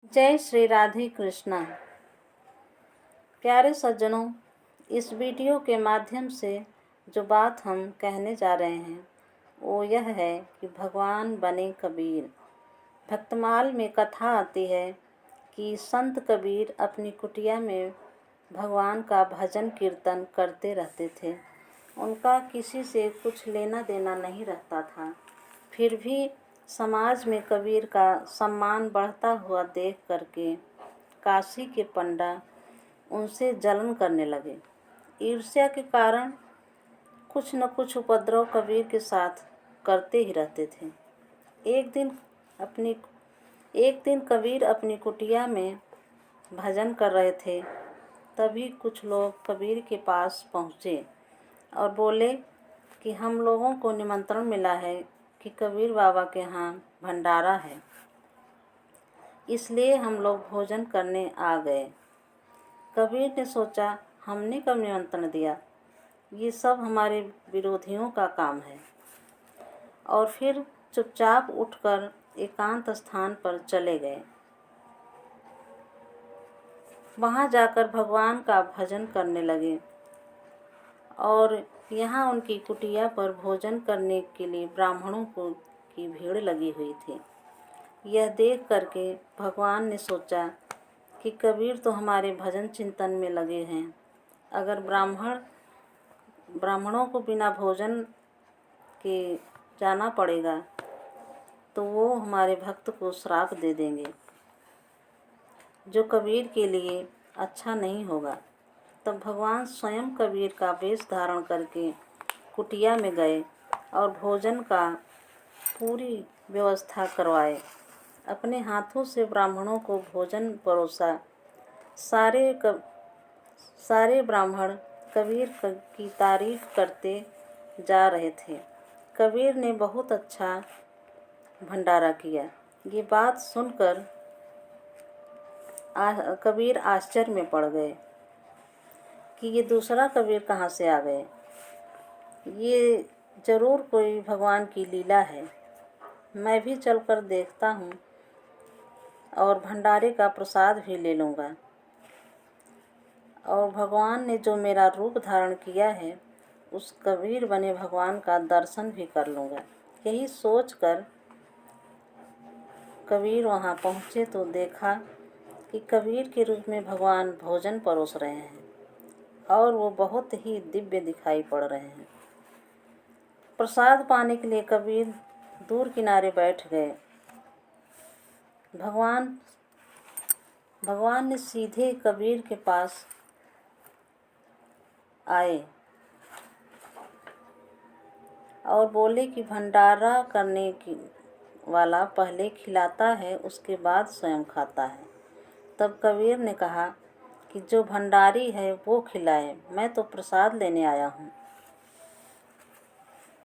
जय श्री राधे कृष्णा। प्यारे सज्जनों, इस वीडियो के माध्यम से जो बात हम कहने जा रहे हैं वो यह है कि भगवान बने कबीर। भक्तमाल में कथा आती है कि संत कबीर अपनी कुटिया में भगवान का भजन कीर्तन करते रहते थे। उनका किसी से कुछ लेना देना नहीं रहता था, फिर भी समाज में कबीर का सम्मान बढ़ता हुआ देख करके काशी के पंडा उनसे जलन करने लगे। ईर्ष्या के कारण कुछ न कुछ उपद्रव कबीर के साथ करते ही रहते थे। एक दिन कबीर अपनी कुटिया में भजन कर रहे थे। तभी कुछ लोग कबीर के पास पहुँचे और बोले कि हम लोगों को निमंत्रण मिला है कि कबीर बाबा के यहाँ भंडारा है, इसलिए हम लोग भोजन करने आ गए। कबीर ने सोचा, हमने कब निमंत्रण दिया, ये सब हमारे विरोधियों का काम है, और फिर चुपचाप उठकर एकांत स्थान पर चले गए। वहाँ जाकर भगवान का भजन करने लगे और यहाँ उनकी कुटिया पर भोजन करने के लिए ब्राह्मणों की भीड़ लगी हुई थी। यह देख करके भगवान ने सोचा कि कबीर तो हमारे भजन चिंतन में लगे हैं। अगर ब्राह्मणों को बिना भोजन के जाना पड़ेगा तो वो हमारे भक्त को श्राप दे देंगे, जो कबीर के लिए अच्छा नहीं होगा। तब भगवान स्वयं कबीर का वेश धारण करके कुटिया में गए और भोजन का पूरी व्यवस्था करवाए। अपने हाथों से ब्राह्मणों को भोजन परोसा। सारे ब्राह्मण कबीर की तारीफ करते जा रहे थे। कबीर ने बहुत अच्छा भंडारा किया। ये बात सुनकर कबीर आश्चर्य में पड़ गए कि ये दूसरा कबीर कहाँ से आ गए। ये जरूर कोई भगवान की लीला है। मैं भी चलकर देखता हूँ और भंडारे का प्रसाद भी ले लूँगा, और भगवान ने जो मेरा रूप धारण किया है उस कबीर बने भगवान का दर्शन भी कर लूँगा। यही सोचकर कबीर वहाँ पहुँचे तो देखा कि कबीर के रूप में भगवान भोजन परोस रहे हैं और वो बहुत ही दिव्य दिखाई पड़ रहे हैं। प्रसाद पाने के लिए कबीर दूर किनारे बैठ गए। भगवान ने सीधे कबीर के पास आए और बोले कि भंडारा करने वाला पहले खिलाता है, उसके बाद स्वयं खाता है। तब कबीर ने कहा कि जो भंडारी है वो खिलाए, मैं तो प्रसाद लेने आया हूँ।